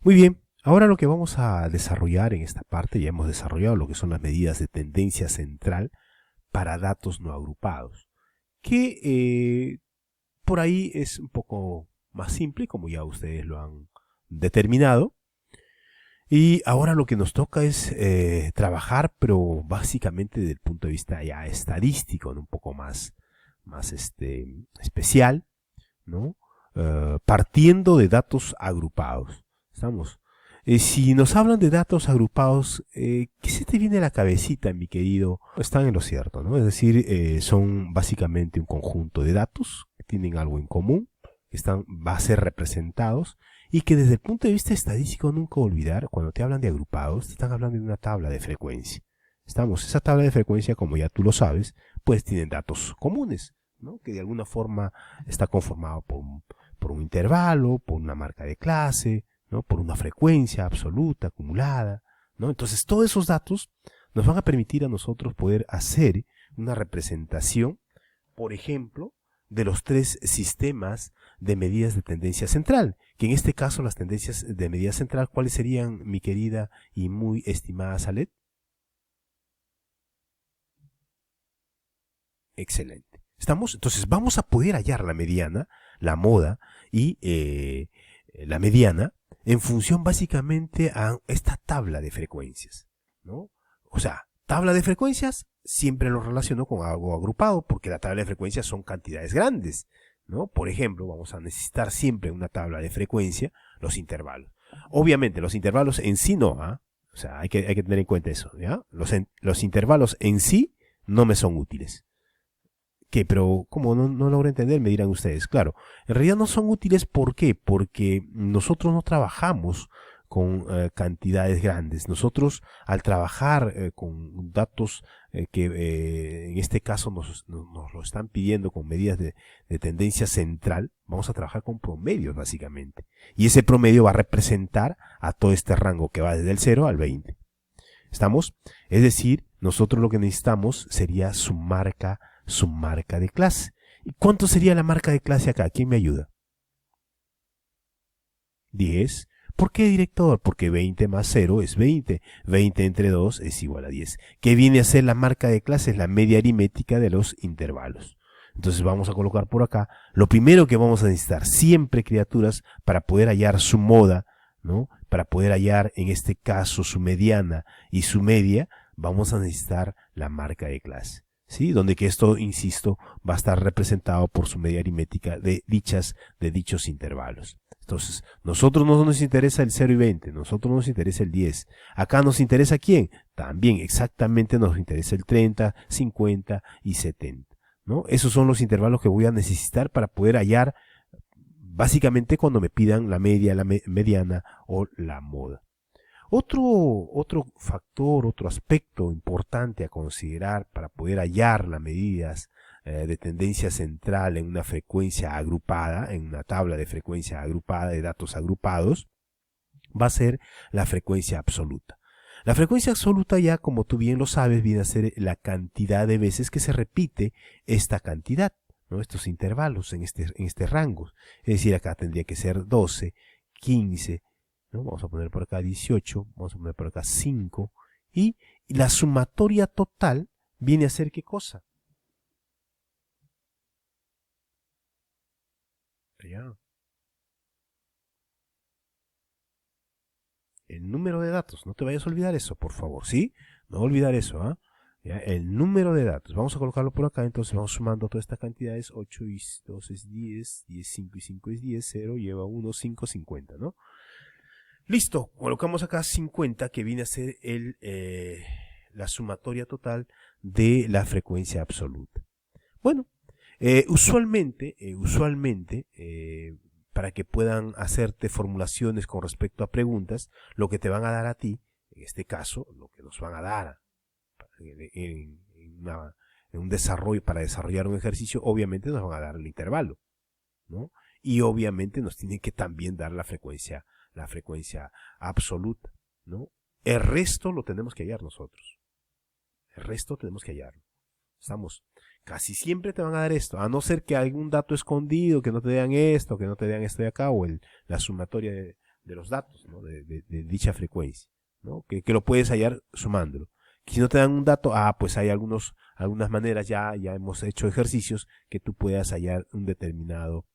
Muy bien, ahora lo que vamos a desarrollar en esta parte, ya hemos desarrollado lo que son las medidas de tendencia central para datos no agrupados, que por ahí es un poco más simple, como ya ustedes lo han determinado. Y ahora lo que nos toca es trabajar, pero básicamente desde el punto de vista ya estadístico, ¿no? Un poco más especial, ¿no? Partiendo de datos agrupados. ¿Estamos? Si nos hablan de datos agrupados, ¿qué se te viene a la cabecita, mi querido? Están en lo cierto, ¿no? Es decir, son básicamente un conjunto de datos que tienen algo en común, que va a ser representados y que desde el punto de vista estadístico nunca olvidar, cuando te hablan de agrupados, te están hablando de una tabla de frecuencia. Esa tabla de frecuencia, como ya tú lo sabes, pues tienen datos comunes, ¿no? Que de alguna forma está conformado por un intervalo, por una marca de clase, ¿no? Por una frecuencia absoluta, acumulada, ¿no? Entonces todos esos datos nos van a permitir a nosotros poder hacer una representación, por ejemplo, de los tres sistemas de medidas de tendencia central, que en este caso las tendencias de medida central, ¿cuáles serían, mi querida y muy estimada Salet? Excelente. ¿Estamos? Entonces vamos a poder hallar la mediana, la moda y la mediana en función básicamente a esta tabla de frecuencias, ¿no? O sea, tabla de frecuencias siempre lo relaciono con algo agrupado porque la tabla de frecuencias son cantidades grandes, ¿no? Por ejemplo, vamos a necesitar siempre una tabla de frecuencia, los intervalos. Obviamente, los intervalos en sí no, ¿ah? O sea, hay que tener en cuenta eso, ¿ya? Los intervalos en sí no me son útiles. ¿Qué? Pero, ¿cómo no logro entender? Me dirán ustedes. Claro, en realidad no son útiles. ¿Por qué? Porque nosotros no trabajamos con cantidades grandes. Nosotros, al trabajar con datos que en este caso nos lo están pidiendo con medidas de tendencia central, vamos a trabajar con promedios básicamente. Y ese promedio va a representar a todo este rango que va desde el 0 al 20. ¿Estamos? Es decir, nosotros lo que necesitamos sería su marca de clase. ¿Y cuánto sería la marca de clase acá? ¿Quién me ayuda? 10. ¿Por qué, director? Porque 20 más 0 es 20. 20 entre 2 es igual a 10. ¿Qué viene a ser la marca de clase? Es la media aritmética de los intervalos. Entonces vamos a colocar por acá. Lo primero que vamos a necesitar siempre, criaturas, para poder hallar su moda, ¿no? Para poder hallar, en este caso, su mediana y su media, vamos a necesitar la marca de clase. ¿Sí? Donde que esto, insisto, va a estar representado por su media aritmética de dichos intervalos. Entonces, nosotros no nos interesa el 0 y 20, nosotros nos interesa el 10. Acá nos interesa quién? También exactamente nos interesa el 30, 50 y 70. ¿No? Esos son los intervalos que voy a necesitar para poder hallar básicamente cuando me pidan la media, la mediana o la moda. Otro factor, otro aspecto importante a considerar para poder hallar las medidas de tendencia central en una frecuencia agrupada, en una tabla de frecuencia agrupada de datos agrupados, va a ser la frecuencia absoluta. La frecuencia absoluta, ya como tú bien lo sabes, viene a ser la cantidad de veces que se repite esta cantidad, ¿no? Estos intervalos en este rango. Es decir, acá tendría que ser 12, 15, ¿no? Vamos a poner por acá 18, vamos a poner por acá 5, y la sumatoria total viene a ser ¿qué cosa? Ya. El número de datos, no te vayas a olvidar eso, por favor, ¿sí? No olvidar eso, ¿ah? ¿Ya? El número de datos, vamos a colocarlo por acá, entonces vamos sumando todas estas cantidades, 8 y 2 es 10, 10, 5 y 5 es 10, 0 lleva 1, 5, 50, ¿no? Listo, colocamos acá 50 que viene a ser la sumatoria total de la frecuencia absoluta. Bueno, usualmente, para que puedan hacerte formulaciones con respecto a preguntas, lo que te van a dar a ti, en este caso, lo que nos van a dar en un desarrollo, para desarrollar un ejercicio, obviamente nos van a dar el intervalo, ¿no? Y obviamente nos tienen que también dar la frecuencia absoluta, ¿no? El resto lo tenemos que hallar nosotros. El resto tenemos que hallarlo. Estamos. Casi siempre te van a dar esto, a no ser que algún dato escondido, que no te den esto, que no te den esto de acá, o la sumatoria de los datos, ¿no? de dicha frecuencia, ¿no? Que lo puedes hallar sumándolo. Si no te dan un dato, pues hay algunas maneras, ya hemos hecho ejercicios que tú puedas hallar un determinado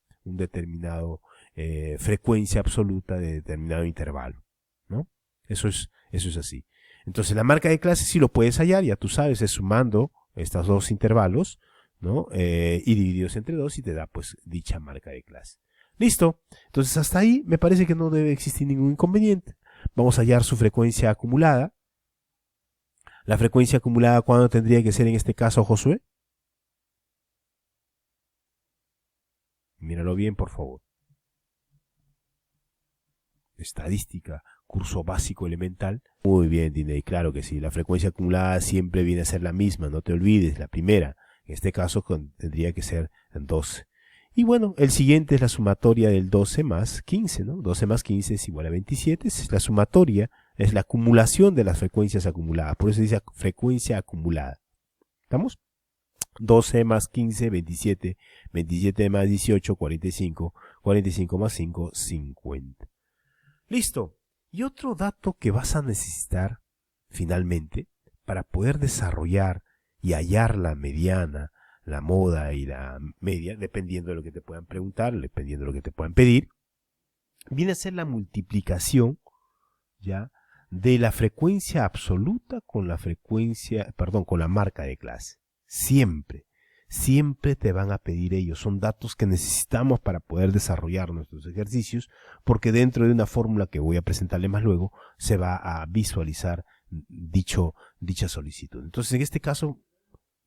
frecuencia absoluta de determinado intervalo, ¿no? Eso es así. Entonces la marca de clase sí lo puedes hallar, ya tú sabes, es sumando estos dos intervalos, ¿no? Y divididos entre 2 y te da pues dicha marca de clase. Listo. Entonces hasta ahí me parece que no debe existir ningún inconveniente. Vamos a hallar su frecuencia acumulada. La frecuencia acumulada, ¿cuándo tendría que ser en este caso, Josué? Míralo bien, por favor. Estadística, curso básico elemental. Muy bien, Diney, claro que sí. La frecuencia acumulada siempre viene a ser la misma, no te olvides, la primera. En este caso tendría que ser 12. Y bueno, el siguiente es la sumatoria del 12 más 15, ¿no? 12 más 15 es igual a 27. Es la sumatoria, es la acumulación de las frecuencias acumuladas. Por eso se dice frecuencia acumulada. ¿Estamos? 12 más 15, 27. 27 más 18, 45. 45 más 5, 50. Listo. Y otro dato que vas a necesitar, finalmente, para poder desarrollar y hallar la mediana, la moda y la media, dependiendo de lo que te puedan preguntar, dependiendo de lo que te puedan pedir, viene a ser la multiplicación, ¿ya?, de la frecuencia absoluta con la con la marca de clase. Siempre te van a pedir ellos. Son datos que necesitamos para poder desarrollar nuestros ejercicios, porque dentro de una fórmula que voy a presentarle más luego, se va a visualizar dicha solicitud. Entonces, en este caso,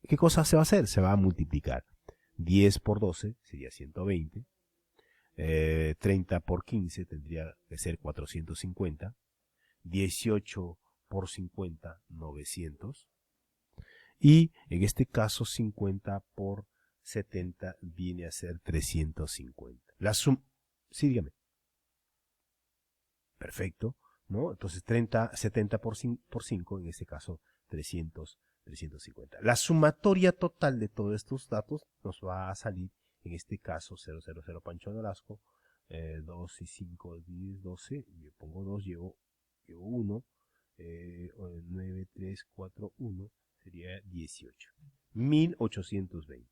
¿qué cosa se va a hacer? Se va a multiplicar. 10 por 12 sería 120. 30 por 15 tendría que ser 450. 18 por 50, 900. Y en este caso 50 por 70 viene a ser 350. Sí, dígame. Perfecto, ¿no? Entonces 70 por 5, en este caso 350. La sumatoria total de todos estos datos nos va a salir, en este caso 000 Pancho Nolasco, 2 y 5, 10, 12, yo pongo 2, llevo 1, 9, 3, 4, 1, sería 18. 1820.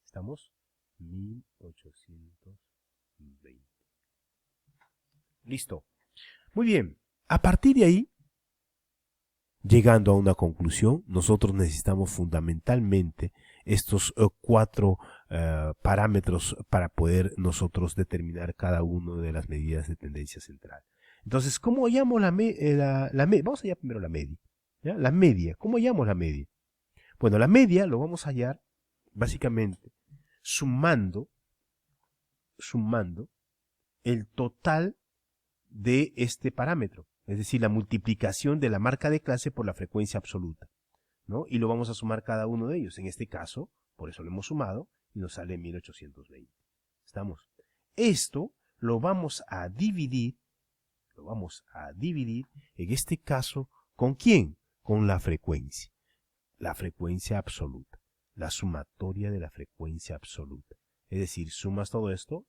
¿Estamos? 1820. Listo. Muy bien. A partir de ahí, llegando a una conclusión, nosotros necesitamos fundamentalmente estos 4 parámetros para poder nosotros determinar cada una de las medidas de tendencia central. Entonces, ¿cómo hallamos la media? Vamos a hallar primero la media. ¿Ya? La media. ¿Cómo hallamos la media? Bueno, la media lo vamos a hallar básicamente sumando el total de este parámetro, es decir, la multiplicación de la marca de clase por la frecuencia absoluta, ¿no? Y lo vamos a sumar cada uno de ellos. En este caso, por eso lo hemos sumado y nos sale 1820. ¿Estamos? Esto lo vamos a dividir en este caso, ¿con quién? Con la frecuencia absoluta, la sumatoria de la frecuencia absoluta. Es decir, sumas todo esto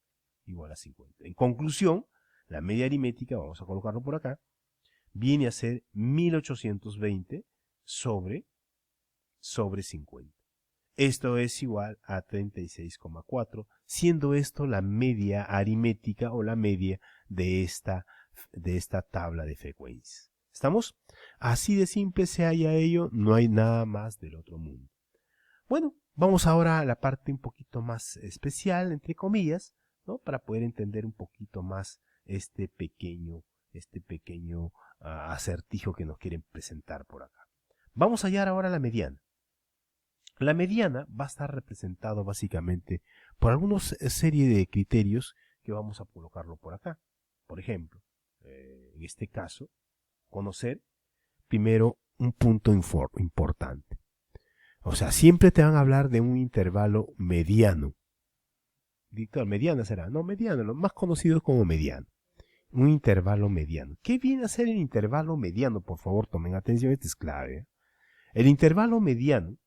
igual a 50. En conclusión, la media aritmética, vamos a colocarlo por acá, viene a ser 1820 sobre 50. Esto es igual a 36,4, siendo esto la media aritmética o la media de esta tabla de frecuencias. ¿Estamos? Así de simple se halla ello, no hay nada más del otro mundo. Bueno, vamos ahora a la parte un poquito más especial, entre comillas, ¿no? Para poder entender un poquito más este pequeño acertijo que nos quieren presentar por acá. Vamos a hallar ahora la mediana. La mediana va a estar representado básicamente por alguna serie de criterios que vamos a colocarlo por acá. Por ejemplo, en este caso, conocer primero un punto importante. O sea, siempre te van a hablar de un intervalo mediano. Víctor, mediana será. No, mediano, lo más conocido como mediano. Un intervalo mediano. ¿Qué viene a ser el intervalo mediano? Por favor, tomen atención, esto es clave. El intervalo mediano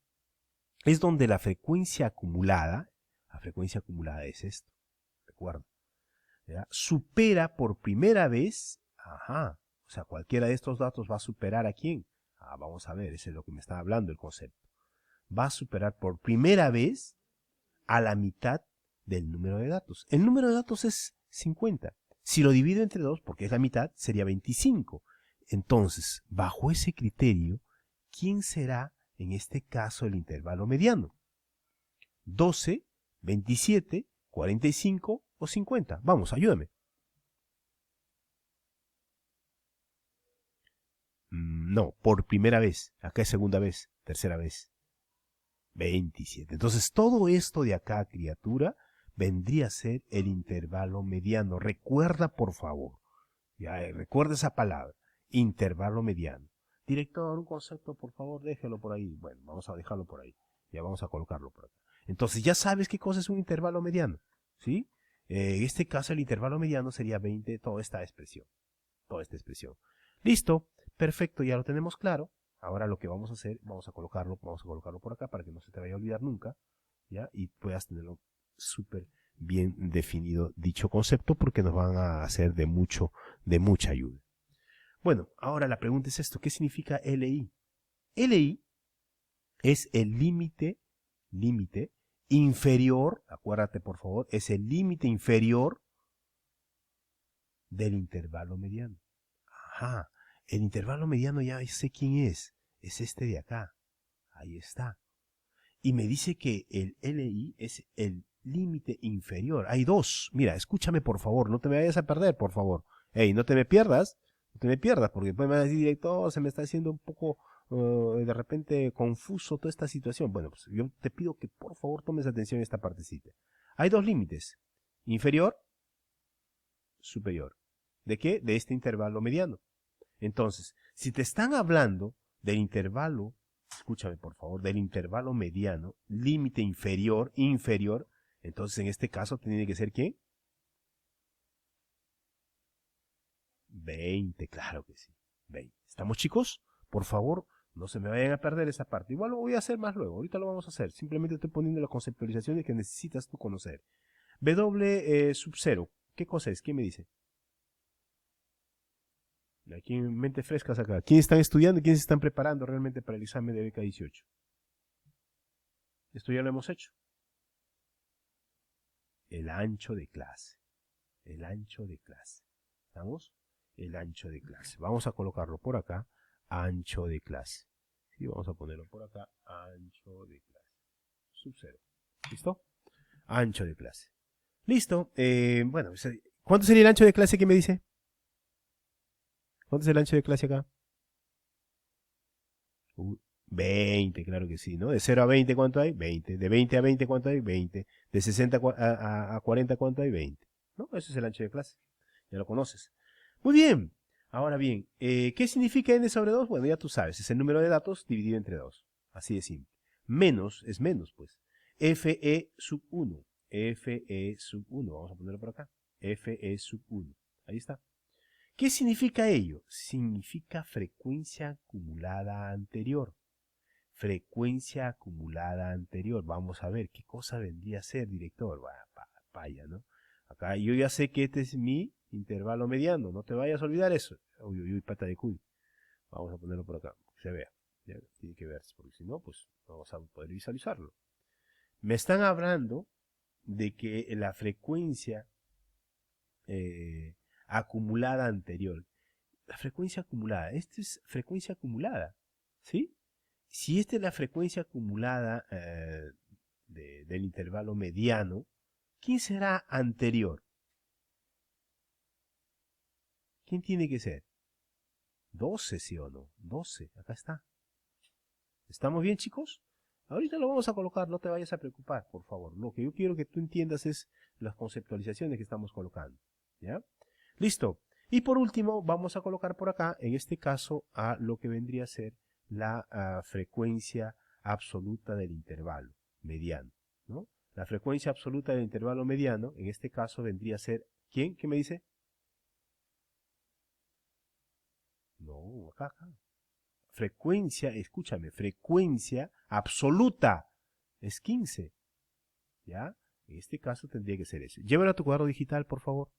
es donde la frecuencia acumulada es esto, recuerda, ¿ya?, supera por primera vez Ajá. O sea, cualquiera de estos datos va a superar ¿a quién? Ah, vamos a ver, ese es lo que me está hablando el concepto. Va a superar por primera vez a la mitad del número de datos. El número de datos es 50. Si lo divido entre 2, porque es la mitad, sería 25. Entonces, bajo ese criterio, ¿quién será en este caso el intervalo mediano? 12, 27, 45 o 50. Vamos, ayúdame. No, por primera vez. Acá es segunda vez, tercera vez. 27. Entonces, todo esto de acá, criatura, vendría a ser el intervalo mediano. Recuerda, por favor. Ya, recuerda esa palabra. Intervalo mediano. Director, un concepto, por favor, déjelo por ahí. Bueno, vamos a dejarlo por ahí. Ya vamos a colocarlo por acá. Entonces, ya sabes qué cosa es un intervalo mediano. ¿Sí? En este caso, el intervalo mediano sería 20, toda esta expresión. Toda esta expresión. Listo. Perfecto, ya lo tenemos claro. Ahora lo que vamos a hacer, vamos a colocarlo por acá para que no se te vaya a olvidar nunca, ¿ya? Y puedas tenerlo súper bien definido dicho concepto porque nos van a hacer de mucha ayuda. Bueno, ahora la pregunta es esto, ¿qué significa LI? LI es el límite inferior, acuérdate por favor, es el límite inferior del intervalo mediano. Ajá, el intervalo mediano ya sé quién es este de acá, ahí está. Y me dice que el LI es el límite inferior. Hay dos. Mira, escúchame por favor, no te me vayas a perder, por favor. Ey, no te me pierdas, porque después me vas a decir directo, oh, se me está haciendo un poco de repente confuso toda esta situación. Bueno, pues yo te pido que por favor tomes atención a esta partecita. Hay dos límites, inferior, superior. ¿De qué? De este intervalo mediano. Entonces, si te están hablando del intervalo, escúchame por favor, del intervalo mediano, límite inferior, entonces en este caso tiene que ser ¿quién? 20, claro que sí. 20. ¿Estamos chicos? Por favor, no se me vayan a perder esa parte. Igual lo voy a hacer más luego, ahorita lo vamos a hacer. Simplemente estoy poniendo las conceptualizaciones que necesitas tú conocer. W sub 0, ¿qué cosa es? ¿Quién me dice? Aquí en mente frescas acá. ¿Quiénes están estudiando y quiénes están preparando realmente para el examen de beca 18? Esto ya lo hemos hecho. El ancho de clase. El ancho de clase. ¿Estamos? El ancho de clase. Vamos a colocarlo por acá. Ancho de clase. Sí, vamos a ponerlo por acá. Ancho de clase. Sub 0. ¿Listo? Ancho de clase. Listo. Bueno, ¿cuánto sería el ancho de clase que me dice? ¿Cuánto es el ancho de clase acá? 20, claro que sí, ¿no? De 0 a 20, ¿cuánto hay? 20. De 20 a 20, ¿cuánto hay? 20. De 60 a 40, ¿cuánto hay? 20. ¿No? Eso es el ancho de clase. Ya lo conoces. Muy bien. Ahora bien, ¿qué significa n sobre 2? Bueno, ya tú sabes, es el número de datos dividido entre 2. Así de simple. Menos es menos, pues. Fe sub 1. Fe sub 1. Vamos a ponerlo por acá. Fe sub 1. Ahí está. ¿Qué significa ello? Significa frecuencia acumulada anterior. Frecuencia acumulada anterior. Vamos a ver qué cosa vendría a ser, director. Vaya, ¿no? Acá yo ya sé que este es mi intervalo mediano. No te vayas a olvidar eso. Uy, uy, uy, pata de cuy. Vamos a ponerlo por acá, que se vea. Ya, tiene que verse, porque si no, pues no vamos a poder visualizarlo. Me están hablando de que la frecuencia acumulada anterior. La frecuencia acumulada. Esta es frecuencia acumulada. ¿Sí? Si esta es la frecuencia acumulada del intervalo mediano, ¿quién será anterior? ¿Quién tiene que ser? 12, ¿sí o no? 12, acá está. ¿Estamos bien, chicos? Ahorita lo vamos a colocar, no te vayas a preocupar, por favor. Lo que yo quiero que tú entiendas es las conceptualizaciones que estamos colocando. ¿Ya? Listo. Y por último, vamos a colocar por acá, en este caso, a lo que vendría a ser la frecuencia absoluta del intervalo mediano, ¿no? La frecuencia absoluta del intervalo mediano, en este caso, vendría a ser, ¿quién? ¿Qué me dice? No, acá. Frecuencia, escúchame, frecuencia absoluta es 15, ¿ya? En este caso tendría que ser eso. Llévalo a tu cuadro digital, por favor.